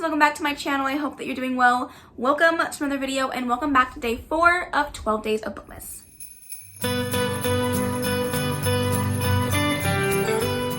welcome back to my channel. I hope that you're doing well. Welcome to another video and welcome back to day 4 of 12 days of Bookmas.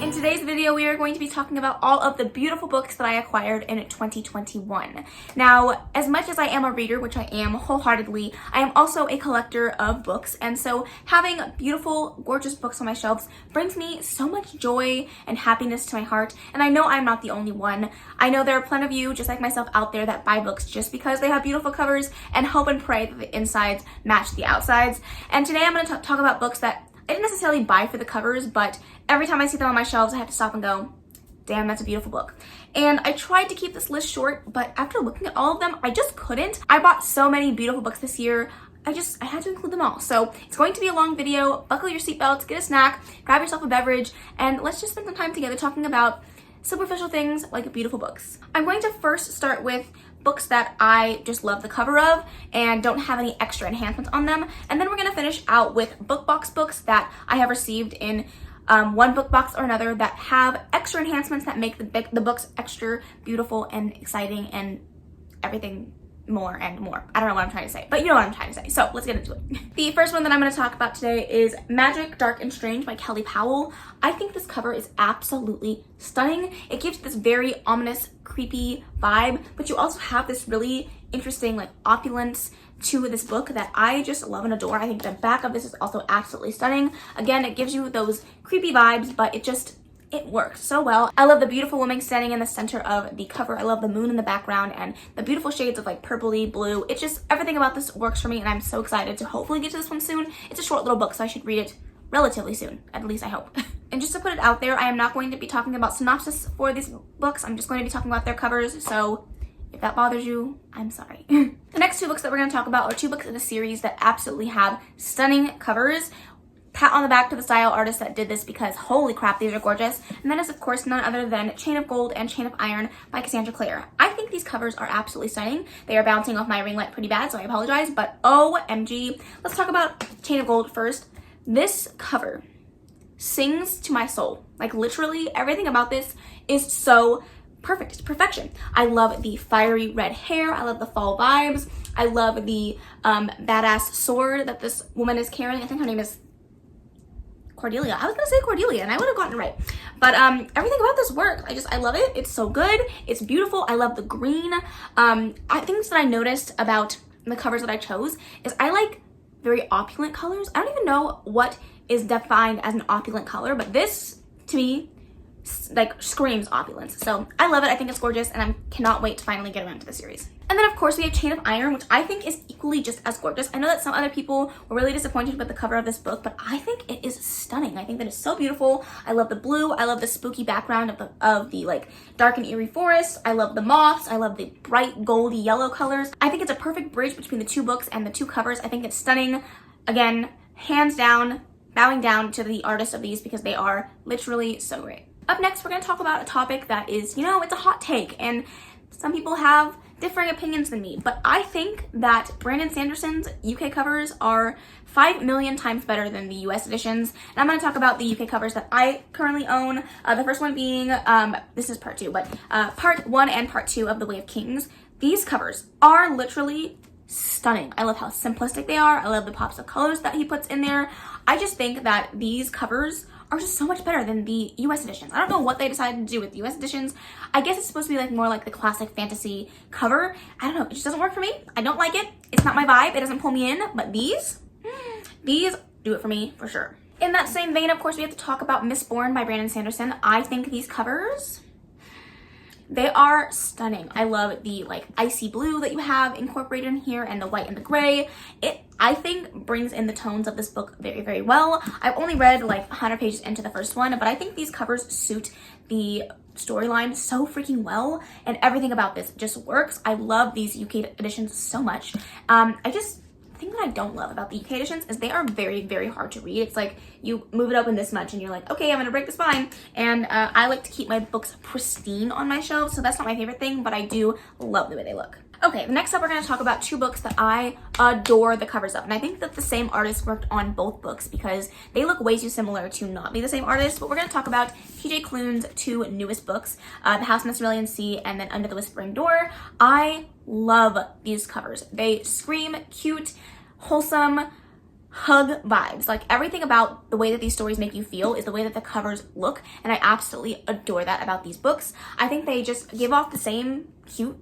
In today's video, we are going to be talking about all of the beautiful books that I acquired in 2021. Now, as much as I am a reader, which I am wholeheartedly, I am also a collector of books, and so having beautiful, gorgeous books on my shelves brings me so much joy and happiness to my heart, and I know I'm not the only one. I know there are plenty of you, just like myself, out there that buy books just because they have beautiful covers and hope and pray that the insides match the outsides. And today I'm going to talk about books that I didn't necessarily buy for the covers, but every time I see them on my shelves, I have to stop and go, damn, that's a beautiful book. And I tried to keep this list short, but after looking at all of them, I just couldn't. I bought so many beautiful books this year, I had to include them all. So it's going to be a long video. Buckle your seatbelts, get a snack, grab yourself a beverage, and let's just spend some time together talking about superficial things like beautiful books. I'm going to first start with books that I just love the cover of and don't have any extra enhancements on them, and then we're going to finish out with book box books that I have received in one book box or another that have extra enhancements that make the books extra beautiful and exciting and everything more and more. I don't know what I'm trying to say, but you know what I'm trying to say. So let's get into it. The first one that I'm going to talk about today is Magic, Dark, and Strange by Kelly Powell. I think this cover is absolutely stunning. It gives this very ominous, creepy vibe, but you also have this really interesting like opulence to this book that I just love and adore. I think the back of this is also absolutely stunning. Again, it gives you those creepy vibes, but it works so well. I love the beautiful woman standing in the center of the cover. I love the moon in the background and the beautiful shades of like purpley blue. It's just everything about this works for me, and I'm so excited to hopefully get to this one soon. It's a short little book, so I should read it relatively soon, at least I hope. And just to put it out there, I am not going to be talking about synopsis for these books. I'm just going to be talking about their covers, so if that bothers you, I'm sorry. The next 2 books that we're going to talk about are 2 books in a series that absolutely have stunning covers. Pat on the back to the style artist that did this because holy crap, these are gorgeous. And that is of course none other than Chain of Gold and Chain of Iron by Cassandra Clare. I think these covers are absolutely stunning. They are bouncing off my ring light pretty bad, so I apologize, but OMG. Let's talk about Chain of Gold first. This cover sings to my soul. Like literally everything about this is so perfect. It's perfection. I love the fiery red hair. I love the fall vibes. I love the badass sword that this woman is carrying. I think her name is Cordelia. I was gonna say Cordelia and I would have gotten it right. But everything about this works. I love it. It's so good. It's beautiful. I love the green. Things that I noticed about the covers that I chose is I like very opulent colors. I don't even know what is defined as an opulent color, but this to me like screams opulence. So I love it. I think it's gorgeous and I cannot wait to finally get around to the series. And then of course we have Chain of Iron, which I think is equally just as gorgeous. I know that some other people were really disappointed with the cover of this book, but I think it is stunning. I think that it's so beautiful. I love the blue. I love the spooky background of the like dark and eerie forest. I love the moths. I love the bright goldy yellow colors. I think it's a perfect bridge between the 2 books and the 2 covers. I think it's stunning. Again, hands down, bowing down to the artists of these because they are literally so great. Up next, we're going to talk about a topic that is, it's a hot take, and some people have differing opinions than me, but I think that Brandon Sanderson's UK covers are 5 million times better than the US editions, and I'm going to talk about the UK covers that I currently own. The first one being, this is part 2, but part 1 and part 2 of The Way of Kings. These covers are literally stunning. I love how simplistic they are. I love the pops of colors that he puts in there. I just think that these covers are just so much better than the US editions. I don't know what they decided to do with the US editions. I guess it's supposed to be like more like the classic fantasy cover. I don't know, it just doesn't work for me. I don't like it. It's not my vibe. It doesn't pull me in, but these do it for me for sure. In that same vein, of course, we have to talk about Mistborn by Brandon Sanderson. I think these covers, they are stunning. I love the like icy blue that you have incorporated in here and the white and the gray. It, I think, brings in the tones of this book very, very well. I've only read like 100 pages into the first one, but I think these covers suit the storyline so freaking well, and everything about this just works. I love these UK editions so much. The thing that I don't love about the UK editions is they are very, very hard to read. It's like you move it open this much and you're like, okay, I'm gonna break the spine. And I like to keep my books pristine on my shelves, so that's not my favorite thing, but I do love the way they look. Okay, next up we're going to talk about two books that I adore the covers of. And I think that the same artist worked on both books because they look way too similar to not be the same artist. But we're going to talk about TJ Klune's two newest books, The House in the Cerulean Sea and then Under the Whispering Door. I love these covers. They scream cute, wholesome, hug vibes. Like everything about the way that these stories make you feel is the way that the covers look. And I absolutely adore that about these books. I think they just give off the same cute,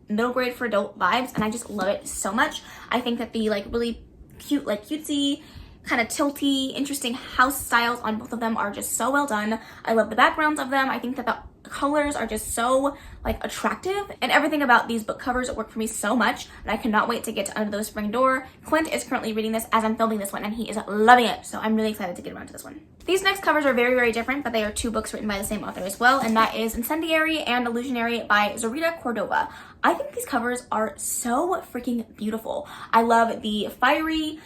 middle grade for adult vibes, and I just love it so much. I think that the like really cute, like cutesy, kind of tilty, interesting house styles on both of them are just so well done. I love the backgrounds of them. I think that the colors are just so like attractive, and everything about these book covers work for me so much, and I cannot wait to get to Under the Whispering Door. Clint is currently reading this as I'm filming this one, and he is loving it, so I'm really excited to get around to this one. These next covers are very, very different, but they are two books written by the same author as well, and that is Incendiary and Illusionary by Zarita Cordova. I think these covers are so freaking beautiful. I love the fiery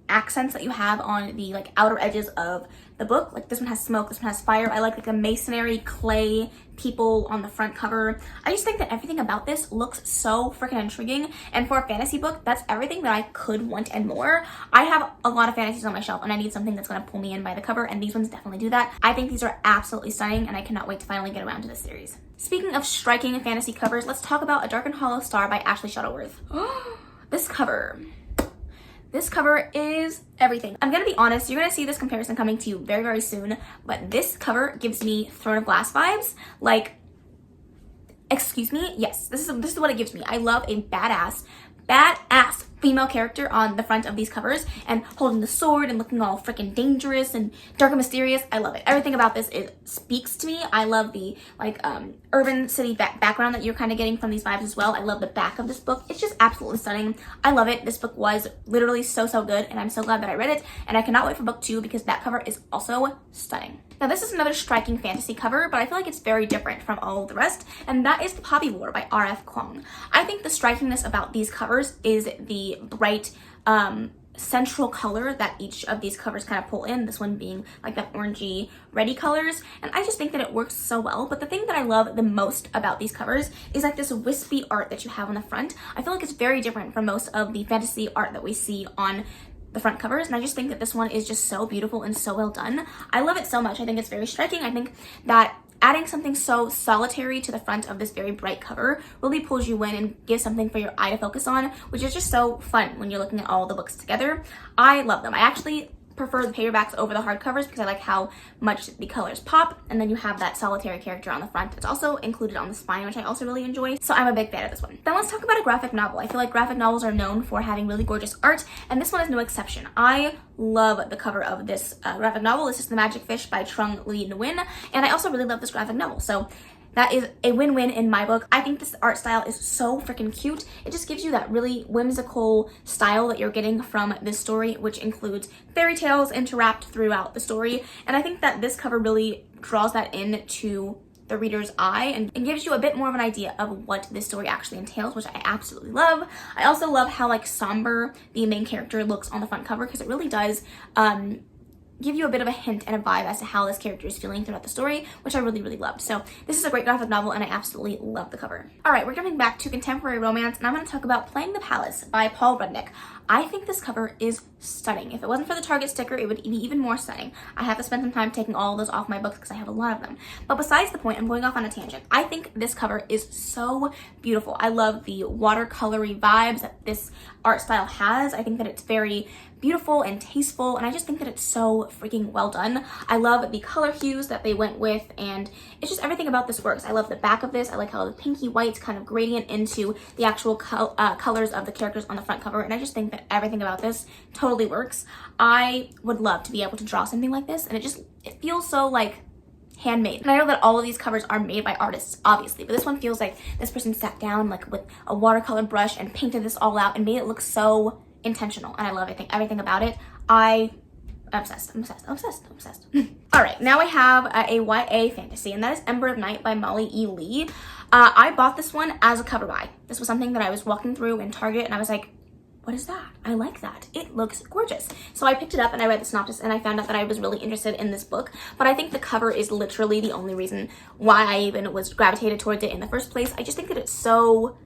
accents that you have on the like outer edges of the book. Like this one has smoke, this one has fire. I like the masonry clay people on the front cover. I just think that everything about this looks so freaking intriguing, and for a fantasy book, that's everything that I could want and more. I have a lot of fantasies on my shelf and I need something that's going to pull me in by the cover, and these ones definitely do that. I think these are absolutely stunning, and I cannot wait to finally get around to this series. Speaking of striking fantasy covers, let's talk about A Dark and Hollow Star by Ashley Shuttleworth. This cover is everything. I'm gonna be honest, you're gonna see this comparison coming to you very, very soon, but this cover gives me Throne of Glass vibes. Like, excuse me? Yes, this is what it gives me. I love a badass female character on the front of these covers and holding the sword and looking all freaking dangerous and dark and mysterious. I love it. Everything about this speaks to me. I love the like urban city background that you're kind of getting from these vibes as well. I love the back of this book. It's just absolutely stunning. I love it. This book was literally so good, and I'm so glad that I read it, and I cannot wait for book 2 because that cover is also stunning. Now this is another striking fantasy cover, but I feel like it's very different from all of the rest, and that is The Poppy War by Rf Kwong. I think the strikingness about these covers is the bright central color that each of these covers kind of pull in, this one being like that orangey reddy colors, and I just think that it works so well. But the thing that I love the most about these covers is like this wispy art that you have on the front. I feel like it's very different from most of the fantasy art that we see on the front covers, and I just think that this one is just so beautiful and so well done. I love it so much. I think it's very striking. I think that adding something so solitary to the front of this very bright cover really pulls you in and gives something for your eye to focus on, which is just so fun when you're looking at all the books together. I love them. I actually prefer the paperbacks over the hardcovers because I like how much the colors pop, and then you have that solitary character on the front. It's also included on the spine, which I also really enjoy, so I'm a big fan of this one. Then let's talk about a graphic novel. I feel like graphic novels are known for having really gorgeous art, and this one is no exception. I love the cover of this graphic novel. This is The Magic Fish by Trung Nguyen, and I also really love this graphic novel, so that is a win-win in my book. I think this art style is so freaking cute. It just gives you that really whimsical style that you're getting from this story, which includes fairy tales interwrapped throughout the story. And I think that this cover really draws that into the reader's eye and gives you a bit more of an idea of what this story actually entails, which I absolutely love. I also love how like somber the main character looks on the front cover, because it really does give you a bit of a hint and a vibe as to how this character is feeling throughout the story, which I really loved. So this is a great graphic novel, and I absolutely love the cover. All right, we're jumping back to contemporary romance, and I'm going to talk about Playing the Palace by Paul Rudnick. I think this cover is stunning. If it wasn't for the Target sticker, it would be even more stunning. I have to spend some time taking all of those off my books because I have a lot of them. But besides the point, I'm going off on a tangent. I think this cover is so beautiful. I love the watercolory vibes that this art style has. I think that it's very beautiful and tasteful, and I just think that it's so freaking well done. I love the color hues that they went with, and it's just everything about this works. I love the back of this. I like how the pinky white kind of gradient into the actual colors of the characters on the front cover, and I just think that everything about this totally works. I would love to be able to draw something like this, and it feels so like handmade. And I know that all of these covers are made by artists, obviously, but this one feels like this person sat down like with a watercolor brush and painted this all out and made it look so intentional, and I love everything about it. I'm obsessed. All right, now I have a YA fantasy, and that is Ember of Night by Molly E. Lee. I bought this one as a cover buy. This was something that I was walking through in Target, and I was like, what is that? I like that. It looks gorgeous. So I picked it up and I read the synopsis, and I found out that I was really interested in this book, but I think the cover is literally the only reason why I even was gravitated towards it in the first place. I just think that it's so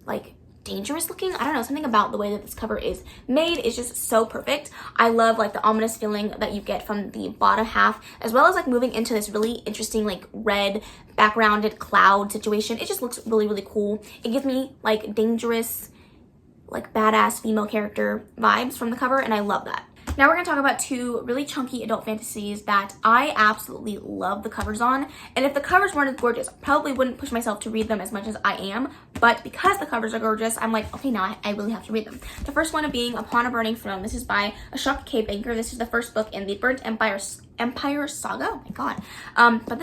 like dangerous looking. I don't know, something about the way that this cover is made is just so perfect. I love like the ominous feeling that you get from the bottom half, as well as like moving into this really interesting like red backgrounded cloud situation. It just looks really, really cool. It gives me like dangerous, like badass female character vibes from the cover, and I love that. Now we're going to talk about two really chunky adult fantasies that I absolutely love the covers on. And if the covers weren't as gorgeous, I probably wouldn't push myself to read them as much as I am. But because the covers are gorgeous, I'm like, okay, now I really have to read them. The first one being Upon a Burning Throne. This is by Ashok K. Banker. This is the first book in the Burnt Empire saga. Oh my god. But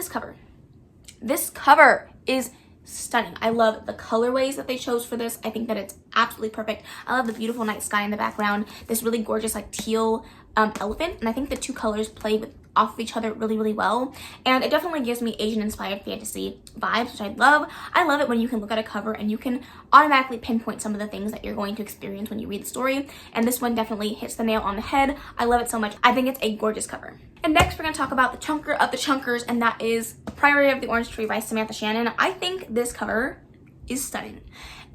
this cover is stunning. I love the colorways that they chose for this. I think that it's absolutely perfect. I love the beautiful night sky in the background, this really gorgeous like teal elephant, and I think the two colors play off of each other really, really well. And it definitely gives me Asian inspired fantasy vibes, which I love. I love it when you can look at a cover and you can automatically pinpoint some of the things that you're going to experience when you read the story. And this one definitely hits the nail on the head. I love it so much. I think it's a gorgeous cover. And next we're going to talk about the chunker of the chunkers, and that is Priory of the Orange Tree by Samantha Shannon. I think this cover is stunning.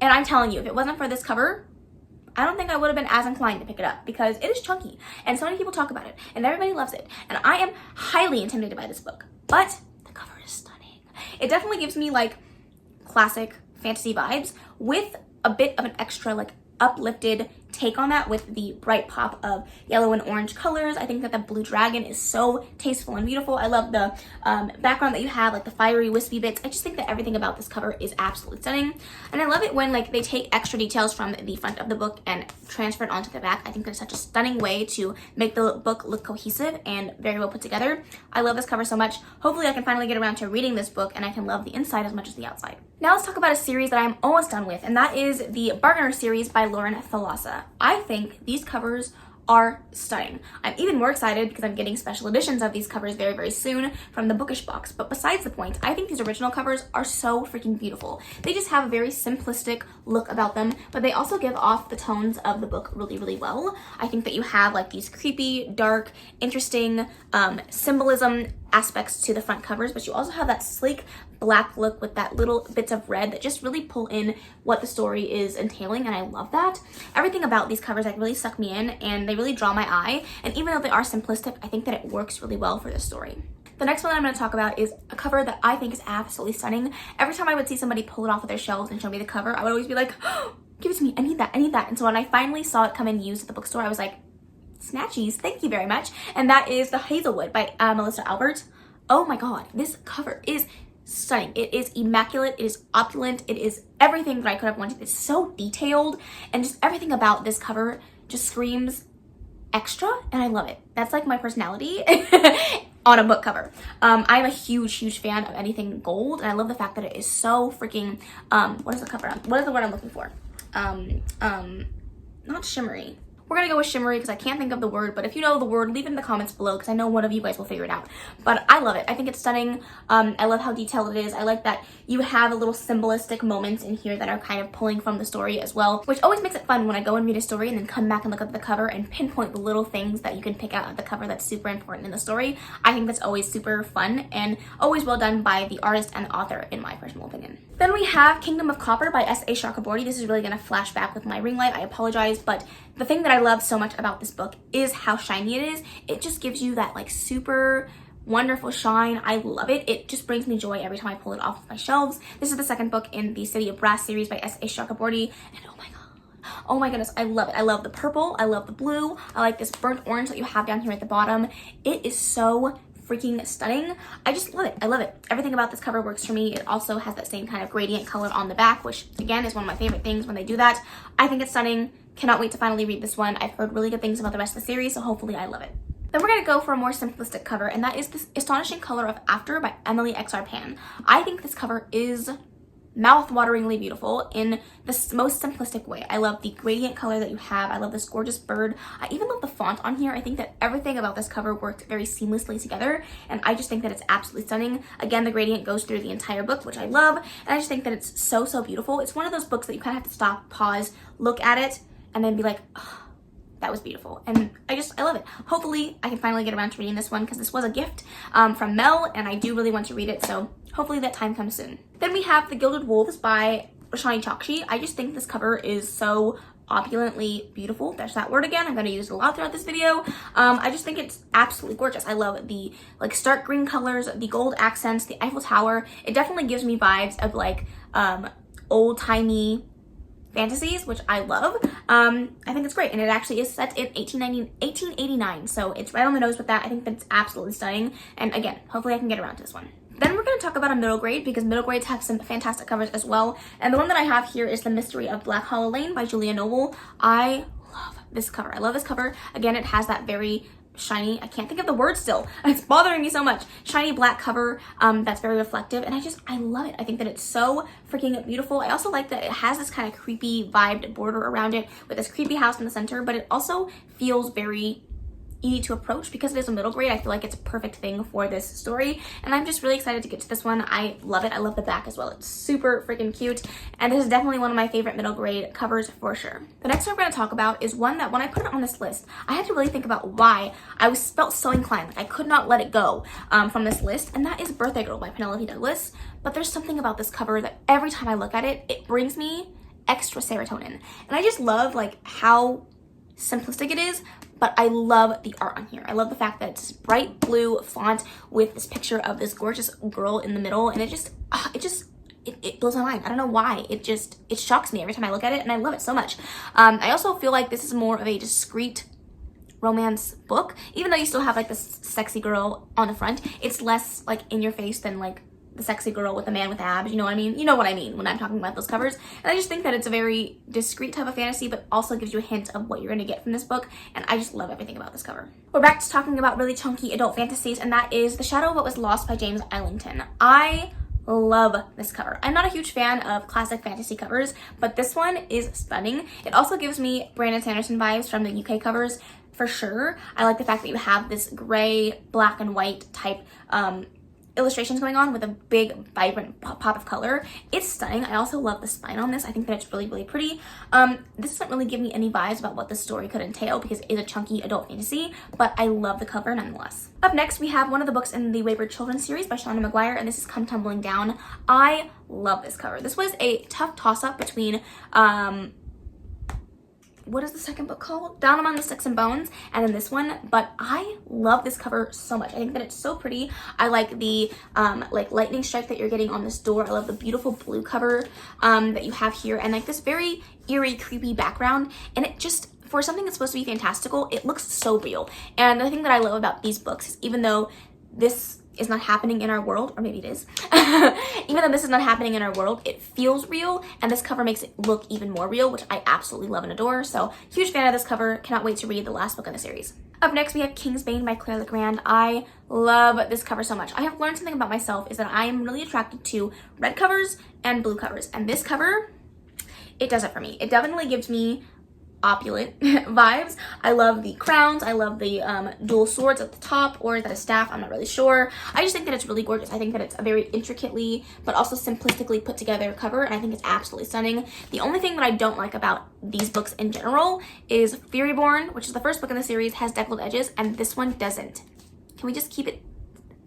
And I'm telling you, if it wasn't for this cover, I don't think I would have been as inclined to pick it up because it is chunky and so many people talk about it and everybody loves it. And I am highly intimidated by this book, but the cover is stunning. It definitely gives me like classic fantasy vibes with a bit of an extra like uplifted take on that with the bright pop of yellow and orange colors. I think that the blue dragon is so tasteful and beautiful. I love the background that you have, like the fiery wispy bits. I just think that everything about this cover is absolutely stunning. And I love it when like they take extra details from the front of the book and transfer it onto the back. I think that's such a stunning way to make the book look cohesive and very well put together. I love this cover so much. Hopefully I can finally get around to reading this book and I can love the inside as much as the outside. Now let's talk about a series that I'm almost done with, and that is the Bargainer series by Falassa. I think these covers are stunning. I'm even more excited because I'm getting special editions of these covers very, very soon from the Bookish box. But besides the point, I think these original covers are so freaking beautiful. They just have a very simplistic look about them, but they also give off the tones of the book really, really well. I think that you have like these creepy, dark, interesting symbolism aspects to the front covers, but you also have that sleek black look with that little bits of red that just really pull in what the story is entailing, and I love that. Everything about these covers like really suck me in and they really draw my eye, and even though they are simplistic, I think that it works really well for this story. The next one I'm going to talk about is a cover that I think is absolutely stunning. Every time I would see somebody pull it off of their shelves and show me the cover, I would always be like, oh, give it to me, I need that, I need that. And so when I finally saw it come in used at the bookstore, I was like, snatchies, thank you very much. And that is the Hazelwood by Melissa Albert. Oh my god, this cover is stunning. It is immaculate, it is opulent, it is everything that I could have wanted. It's so detailed, and just everything about this cover just screams extra, and I love it. That's like my personality on a book cover. I'm a huge fan of anything gold, and I love the fact that it is so freaking what is the cover? What is the word I'm looking for? Not shimmery. We're gonna go with shimmery because I can't think of the word, but if you know the word, leave it in the comments below because I know one of you guys will figure it out. But I love it. I think it's stunning. I love how detailed it is. I like that you have a little symbolistic moments in here that are kind of pulling from the story as well, which always makes it fun when I go and read a story and then come back and look at the cover and pinpoint the little things that you can pick out of the cover that's super important in the story. I think that's always super fun and always well done by the artist and the author, in my personal opinion. Then we have Kingdom of Copper by S.A. Chakraborty. This is really going to flash back with my ring light. I apologize, but the thing that I love so much about this book is how shiny it is. It just gives you that like super wonderful shine. I love it. It just brings me joy every time I pull it off of my shelves. This is the second book in the City of Brass series by S.A. Chakraborty, and oh my god, oh my goodness, I love it. I love the purple, I love the blue, I like this burnt orange that you have down here at the bottom. It is so freaking stunning. I just love it. I love it. Everything about this cover works for me. It also has that same kind of gradient color on the back, which again is one of my favorite things when they do that. I think it's stunning. Cannot wait to finally read this one. I've heard really good things about the rest of the series, so hopefully I love it. Then we're going to go for a more simplistic cover, and that is this Astonishing Color of After by Emily X.R. Pan. I think this cover is mouth-wateringly beautiful in the most simplistic way. I love the gradient color that you have. I love this gorgeous bird. I even love the font on here. I think that everything about this cover worked very seamlessly together, and I just think that it's absolutely stunning. Again, the gradient goes through the entire book, which I love, and I just think that it's so beautiful. It's one of those books that you kind of have to stop, pause, look at it, and then be like, oh, that was beautiful. And I love it. Hopefully I can finally get around to reading this one because this was a gift from Mel, and I do really want to read it, so hopefully that time comes soon. Then we have The Gilded Wolves by Shawnee Chakshi. I just think this cover is so opulently beautiful. There's that word again. I'm going to use it a lot throughout this video. I just think it's absolutely gorgeous. I love the like stark green colors, the gold accents, the Eiffel Tower. It definitely gives me vibes of like old-timey fantasies, which I love. I think it's great, and it actually is set in 1889, so it's right on the nose with that. I think that's absolutely stunning, and again, hopefully I can get around to this one. Then we're going to talk about a middle grade, because middle grades have some fantastic covers as well, and the one that I have here is The Mystery of Black Hollow Lane by Julia Noble. I love this cover. I love this cover. Again, it has that very shiny, I can't think of the word still, it's bothering me so much, shiny black cover that's very reflective, and I love it. I think that it's so freaking beautiful. I also like that it has this kind of creepy vibed border around it with this creepy house in the center, but it also feels very easy to approach because it is a middle grade. I feel like it's a perfect thing for this story, and I'm just really excited to get to this one. I love it. I love the back as well. It's super freaking cute, and this is definitely one of my favorite middle grade covers for sure. The next one we're going to talk about is one that when I put it on this list, I had to really think about why I felt so inclined. Like I could not let it go from this list, and that is Birthday Girl by Penelope Douglas. But there's something about this cover that every time I look at it, it brings me extra serotonin, and I just love like how simplistic it is, but I love the art on here. I love the fact that it's this bright blue font with this picture of this gorgeous girl in the middle, and it blows my mind. I don't know why. It shocks me every time I look at it, and I love it so much. I also feel like this is more of a discreet romance book, even though you still have like this sexy girl on the front. It's less like in your face than like the sexy girl with the man with abs, you know what I mean? You know what I mean when I'm talking about those covers. And I just think that it's a very discreet type of fantasy, but also gives you a hint of what you're gonna get from this book, and I just love everything about this cover. We're back to talking about really chunky adult fantasies, and that is The Shadow of What Was Lost by James Eilington. I love this cover. I'm not a huge fan of classic fantasy covers, but this one is stunning. It also gives me Brandon Sanderson vibes from the UK covers for sure. I like the fact that you have this gray, black and white type illustrations going on with a big vibrant pop of color. It's stunning. I also love the spine on this. I think that it's really, really pretty. This doesn't really give me any vibes about what the story could entail because it is a chunky adult fantasy, but I love the cover nonetheless. Up next, we have one of the books in the Wayward Children series by Shannon McGuire, and this is Come Tumbling Down. I love this cover. This was a tough toss-up between what is the second book called? Down Among the Sticks and Bones, and then this one, but I love this cover so much. I think that it's so pretty. I like the like lightning strike that you're getting on this door. I love the beautiful blue cover that you have here, and like this very eerie, creepy background, and it just, for something that's supposed to be fantastical, it looks so real. And the thing that I love about these books is even though this is not happening in our world, or maybe it is, even though this is not happening in our world, it feels real, and this cover makes it look even more real, which I absolutely love and adore. So huge fan of this cover. Cannot wait to read the last book in the series. Up next, we have Kingsbane by Claire Legrand. I love this cover so much. I have learned something about myself is that I am really attracted to red covers and blue covers, and this cover, it does it for me. It definitely gives me opulent vibes. I love the crowns. I love the dual swords at the top, or is that a staff? I'm not really sure. I just think that it's really gorgeous. I think that it's a very intricately but also simplistically put together cover, and I think it's absolutely stunning. The only thing that I don't like about these books in general is Furyborn, which is the first book in the series, has deckled edges, and this one doesn't. Can we just keep it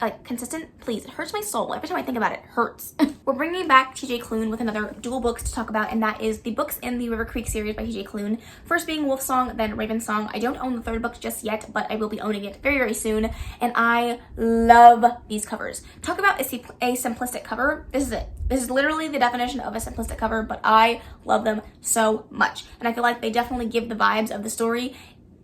like consistent, please? It hurts my soul every time I think about it. It hurts. We're bringing back TJ Klune with another dual books to talk about, and that is the books in the River Creek series by TJ Klune. First being Wolf Song, then Raven Song. I don't own the third book just yet, but I will be owning it very, very soon, and I love these covers. Talk about a simplistic cover. This is it. This is literally the definition of a simplistic cover, but I love them so much, and I feel like they definitely give the vibes of the story.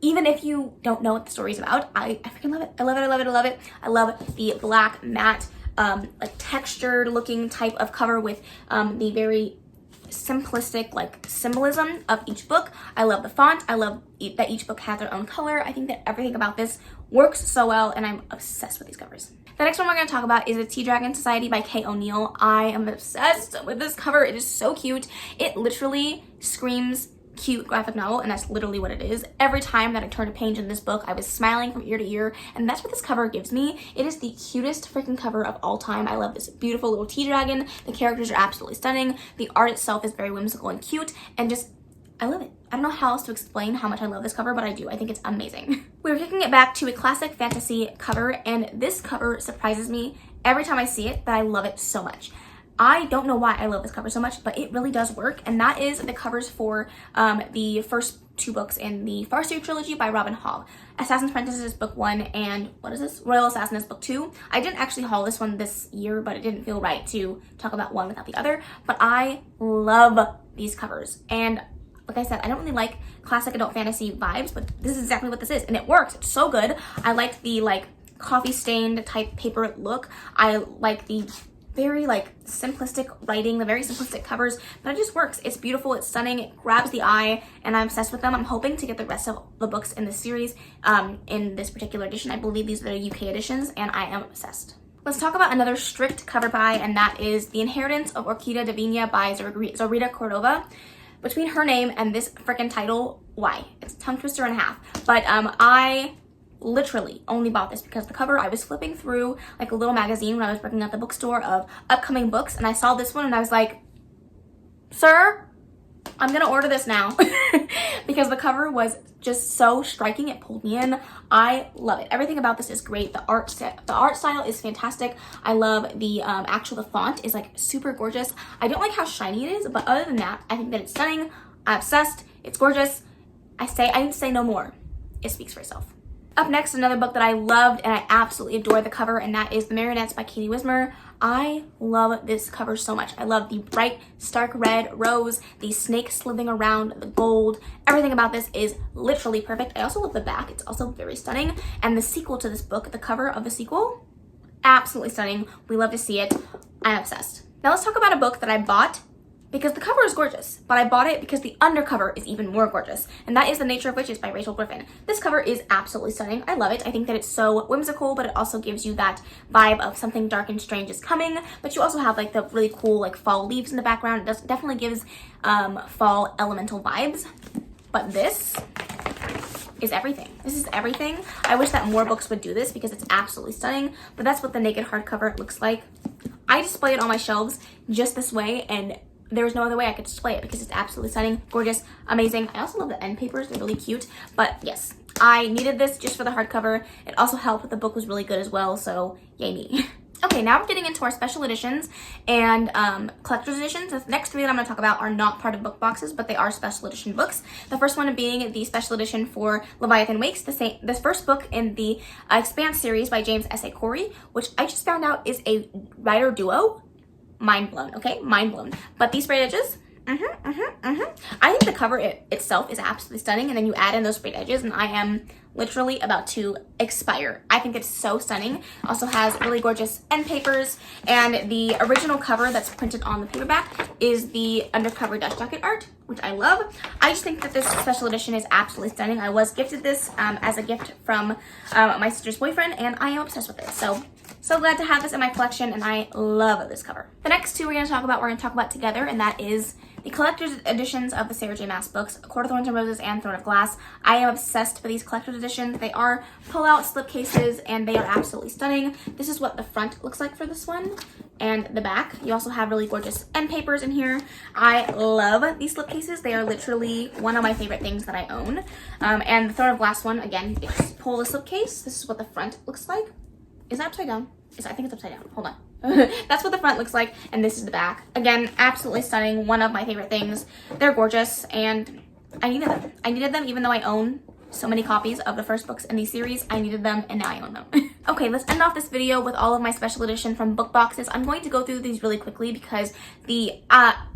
Even if you don't know what the story's about, I freaking love it. I love it, I love it, I love it. I love the black matte, like textured looking type of cover with the very simplistic like symbolism of each book. I love the font. I love that each book has their own color. I think that everything about this works so well, and I'm obsessed with these covers. The next one we're going to talk about is The Tea Dragon Society by Kay O'Neill. I am obsessed with this cover. It is so cute. It literally screams cute graphic novel, and that's literally what it is. Every time that I turned a page in this book, I was smiling from ear to ear, and that's what this cover gives me. It is the cutest freaking cover of all time. I love this beautiful little tea dragon. The characters are absolutely stunning. The art itself is very whimsical and cute, and just, I love it. I don't know how else to explain how much I love this cover, but I do. I think it's amazing. We're taking it back to a classic fantasy cover, and this cover surprises me every time I see it, but I love it so much. I don't know why I love this cover so much, but it really does work. And that is the covers for the first 2 books in the Farseer trilogy by Robin Hall. Assassin's Apprentice is book 1, and what is this? Royal Assassin is book 2. I didn't actually haul this one this year, but it didn't feel right to talk about one without the other. But I love these covers. And like I said, I don't really like classic adult fantasy vibes, but this is exactly what this is. And it works. It's so good. I like the like coffee stained type paper look. I like the very like simplistic writing, the very simplistic covers, but it just works. It's beautiful, it's stunning, it grabs the eye, and I'm obsessed with them. I'm hoping to get the rest of the books in this series in this particular edition. I believe these are the UK editions, and I am obsessed. Let's talk about another strict cover buy, and that is The Inheritance of Orkita Devinia by Zarita Cordova. Between her name and this freaking title, why? It's a tongue twister and a half. But I literally only bought this because the cover, I was flipping through like a little magazine when I was working at the bookstore of upcoming books, and I saw this one and I was like, sir, I'm gonna order this now. Because the cover was just so striking. It pulled me in. I love it. Everything about this is great. The art style is fantastic. I love the the font is like super gorgeous. I don't like how shiny it is, but other than that, I think that it's stunning. I'm obsessed. It's gorgeous. I need to say no more. It speaks for itself. Up next, another book that I loved and I absolutely adore the cover, and that is The Marionettes by Katie Whismur. I love this cover so much. I love the bright, stark red rose, the snake slithering around, the gold. Everything about this is literally perfect. I also love the back. It's also very stunning. And the sequel to this book, the cover of the sequel, absolutely stunning. We love to see it. I'm obsessed. Now let's talk about a book that I bought because the cover is gorgeous, but I bought it because the undercover is even more gorgeous, and that is The Nature of Witches by Rachel Griffin. This cover is absolutely stunning. I love it. I think that it's so whimsical, but it also gives you that vibe of something dark and strange is coming, but you also have like the really cool like fall leaves in the background. It definitely gives fall elemental vibes, but this is everything. This is everything. I wish that more books would do this because it's absolutely stunning, but that's what the naked hardcover looks like. I display it on my shelves just this way, and there was no other way I could display it because it's absolutely stunning, gorgeous, amazing. I also love the end papers. They're really cute. But yes, I needed this just for the hardcover. It also helped that the book was really good as well, so yay me. Okay, now we're getting into our special editions and collector's editions. The next 3 that I'm going to talk about are not part of book boxes, but they are special edition books. The first one being the special edition for Leviathan Wakes, this first book in the Expanse series by James S.A. Corey, which I just found out is a writer duo. Mind blown, okay? Mind blown. But these sprayed edges, I think the cover itself is absolutely stunning, and then you add in those sprayed edges, and I am literally about to expire. I think it's so stunning. Also has really gorgeous end papers, and the original cover that's printed on the paperback is the undercover Dutch jacket art, which I love. I just think that this special edition is absolutely stunning. I was gifted this as a gift from my sister's boyfriend, and I am obsessed with it. So glad to have this in my collection, and I love this cover. The next 2 we're going to talk about together, and that is the collector's editions of the Sarah J. Maas books, Court of Thorns and Roses and Throne of Glass. I am obsessed with these collector's editions. They are pull-out slipcases, and they are absolutely stunning. This is what the front looks like for this one, and the back. You also have really gorgeous end papers in here. I love these slipcases. They are literally one of my favorite things that I own. And the Throne of Glass one, again, you just pull the slipcase. This is what the front looks like. Is that upside down? I think it's upside down. Hold on. That's what the front looks like, and this is the back. Again, absolutely stunning. One of my favorite things. They're gorgeous, and I needed them. I needed them even though I own so many copies of the first books in these series. I needed them, and now I own them. Okay, let's end off this video with all of my special edition from book boxes. I'm going to go through these really quickly because the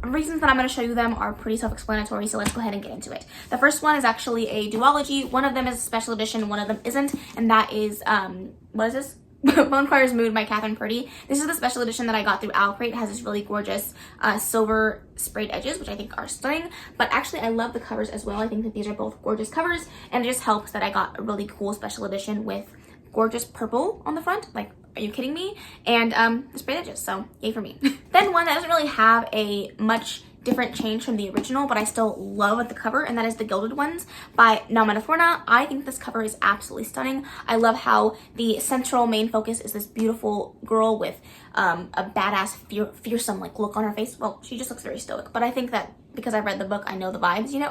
reasons that I'm going to show you them are pretty self-explanatory, so let's go ahead and get into it. The first one is actually a duology. One of them is a special edition, one of them isn't, and that is, what is this? Bonefire's Mood by Catherine Purdy. This is the special edition that I got through Owlcrate. It has this really gorgeous silver sprayed edges, which I think are stunning. But actually, I love the covers as well. I think that these are both gorgeous covers, and it just helps that I got a really cool special edition with gorgeous purple on the front. Like, are you kidding me? And the sprayed edges, so yay for me. Then one that doesn't really have a much different change from the original, but I still love the cover, and that is The Gilded Ones by Naumanaforna. I think this cover is absolutely stunning. I love how the central main focus is this beautiful girl with a badass, fearsome like look on her face. Well, she just looks very stoic, but I think that because I read the book, I know the vibes, you know?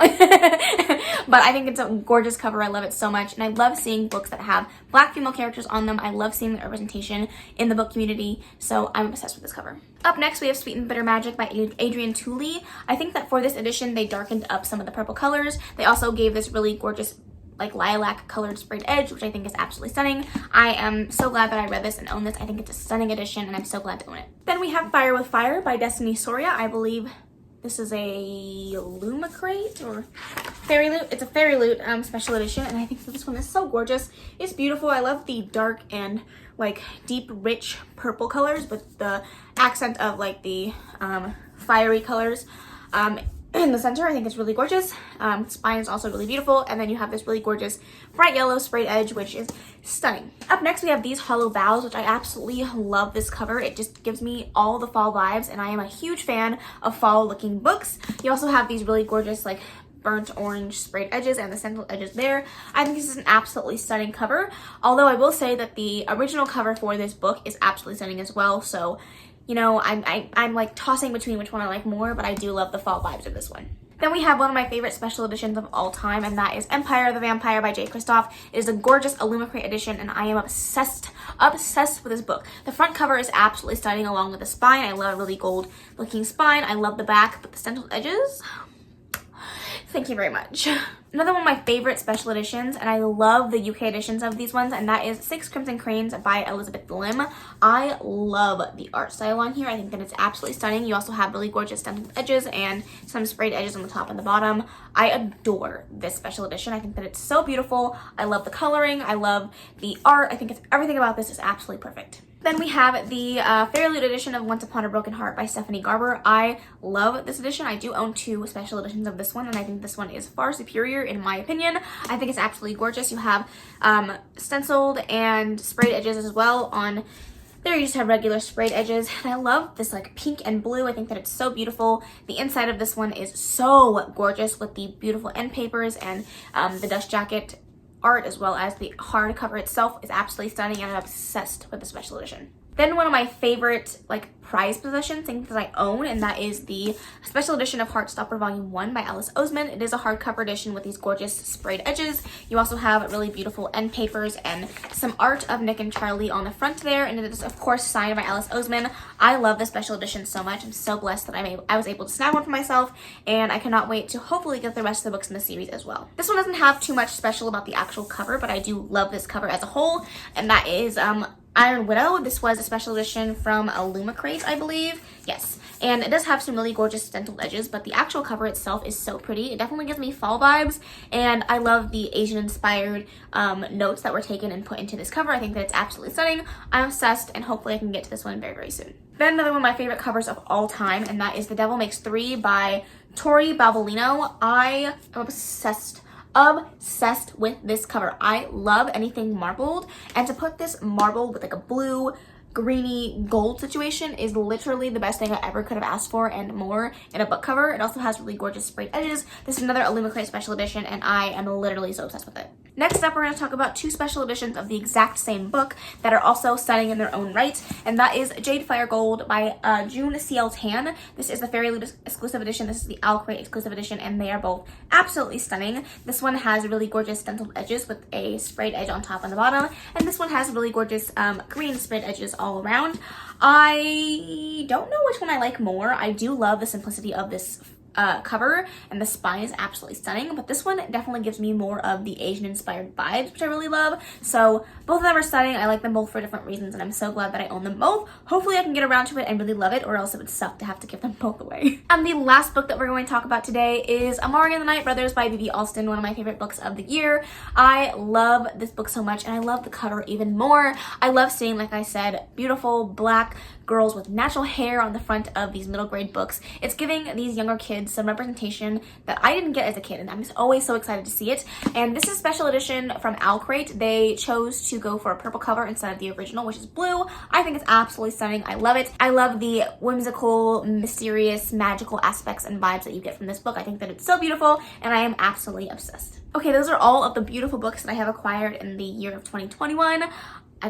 But I think it's a gorgeous cover. I love it so much, and I love seeing books that have Black female characters on them. I love seeing the representation in the book community, so I'm obsessed with this cover. Up next, we have Sweet and Bitter Magic by Adrian Tooley. I think that for this edition, they darkened up some of the purple colors. They also gave this really gorgeous like lilac colored sprayed edge, which I think is absolutely stunning. I am so glad that I read this and own this. I think it's a stunning edition and I'm so glad to own it. Then we have Fire with Fire by Destiny Soria. I believe this is a Lumicrate or Fairy Loot. It's a Fairy Loot special edition, and I think that this one is so gorgeous. It's beautiful. I love the dark and like deep rich purple colors, but the accent of like the fiery colors in the center I think is really gorgeous. Spine is also really beautiful, and then you have this really gorgeous bright yellow sprayed edge, which is stunning. Up next, we have These Hollow Vows, which I absolutely love this cover. It just gives me all the fall vibes, and I am a huge fan of fall looking books. You also have these really gorgeous like burnt orange sprayed edges and the central edges there. I think this is an absolutely stunning cover, although I will say that the original cover for this book is absolutely stunning as well. So you know, I'm like tossing between which one I like more, but I do love the fall vibes of this one. Then we have one of my favorite special editions of all time, and that is Empire of the Vampire by Jay Kristoff. It is a gorgeous Illumicrate edition, and I am obsessed with this book. The front cover is absolutely stunning along with the spine. I love a really gold looking spine. I love the back, but the central edges, thank you very much. Another one of my favorite special editions, and I love the UK editions of these ones, and that is Six Crimson Cranes by Elizabeth Lim. I love the art style on here. I think that it's absolutely stunning. You also have really gorgeous stenciled edges and some sprayed edges on the top and the bottom. I adore this special edition. I think that it's so beautiful. I love the coloring. I love the art. I think everything about this is absolutely perfect. Then we have the Fairy Loot edition of Once Upon a Broken Heart by Stephanie Garber. I love this edition. I do own 2 special editions of this one, and I think this one is far superior in my opinion. I think it's absolutely gorgeous. You have stenciled and sprayed edges as well on there. You just have regular sprayed edges, and I love this like pink and blue. I think that it's so beautiful. The inside of this one is so gorgeous with the beautiful end papers and the dust jacket art, as well as the hardcover itself is absolutely stunning, and I'm obsessed with the special edition. Then one of my favorite like prize possessions, things that I own, and that is the special edition of Heartstopper Volume 1 by Alice Oseman. It is a hardcover edition with these gorgeous sprayed edges. You also have really beautiful end papers and some art of Nick and Charlie on the front there, and it is of course signed by Alice Oseman. I love this special edition so much. I'm so blessed that I was able to snag one for myself, and I cannot wait to hopefully get the rest of the books in the series as well. This one doesn't have too much special about the actual cover, but I do love this cover as a whole, and that is Iron Widow. This was a special edition from Illumicrate, I believe. Yes, and it does have some really gorgeous stenciled edges, but the actual cover itself is so pretty. It definitely gives me fall vibes, and I love the Asian-inspired notes that were taken and put into this cover. I think that it's absolutely stunning. I'm obsessed, and hopefully I can get to this one very, very soon. Then another one of my favorite covers of all time, and that is The Devil Makes 3 by Tori Balbolino. I am obsessed with this cover. I love anything marbled, and to put this marbled with like a blue, greeny, gold situation is literally the best thing I ever could have asked for and more in a book cover. It also has really gorgeous sprayed edges. This is another Illumicrate special edition, and I am literally so obsessed with it. Next up, we're going to talk about 2 special editions of the exact same book that are also stunning in their own right, and that is Jade Fire Gold by June C.L. Tan. This is the Fairy Loot exclusive edition. This is the Owlcrate exclusive edition, and they are both absolutely stunning. This one has really gorgeous stenciled edges with a sprayed edge on top and the bottom, and this one has really gorgeous green sprayed edges all around. I don't know which one I like more. I do love the simplicity of this cover, and the spine is absolutely stunning, but this one definitely gives me more of the Asian inspired vibes, which I really love. So both of them are stunning. I like them both for different reasons, and I'm so glad that I own them both. Hopefully I can get around to it and really love it, or else it would suck to have to give them both away. And the last book that we're going to talk about today is Amari and the Night Brothers by B.B. Alston, one of my favorite books of the year. I love this book so much, and I love the cover even more. I love seeing, like I said, beautiful black girls with natural hair on the front of these middle grade books. It's giving these younger kids some representation that I didn't get as a kid, and I'm just always so excited to see it. And this is a special edition from Owlcrate. They chose to go for a purple cover instead of the original, which is blue. I think it's absolutely stunning. I love it. I love the whimsical, mysterious, magical aspects and vibes that you get from this book. I think that it's so beautiful, and I am absolutely obsessed. Okay, those are all of the beautiful books that I have acquired in the year of 2021.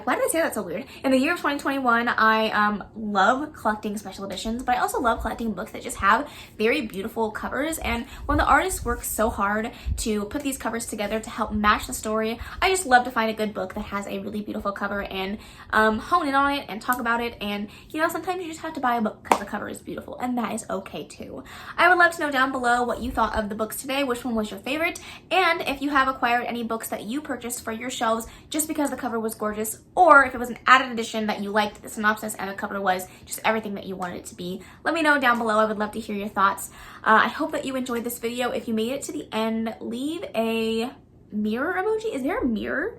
why did I say that so weird? In the year of 2021, I love collecting special editions, but I also love collecting books that just have very beautiful covers. And when the artists work so hard to put these covers together to help match the story, I just love to find a good book that has a really beautiful cover and hone in on it and talk about it. And you know, sometimes you just have to buy a book because the cover is beautiful, and that is okay too. I would love to know down below what you thought of the books today, which one was your favorite, and if you have acquired any books that you purchased for your shelves just because the cover was gorgeous, or if it was an added edition that you liked the synopsis and the cover was just everything that you wanted it to be. Let me know down below. I would love to hear your thoughts. I hope that you enjoyed this video. If you made it to the end, leave a mirror emoji. Is there a mirror?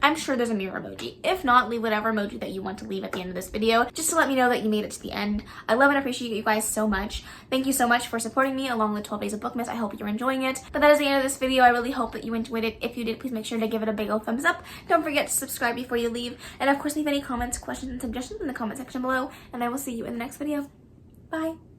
I'm sure there's a mirror emoji. If not, leave whatever emoji that you want to leave at the end of this video, just to let me know that you made it to the end. I love and appreciate you guys so much. Thank you so much for supporting me along the 12 days of Bookmas. I hope you're enjoying it. But that is the end of this video. I really hope that you enjoyed it. If you did, please make sure to give it a big old thumbs up. Don't forget to subscribe before you leave. And of course, leave any comments, questions, and suggestions in the comment section below. And I will see you in the next video. Bye.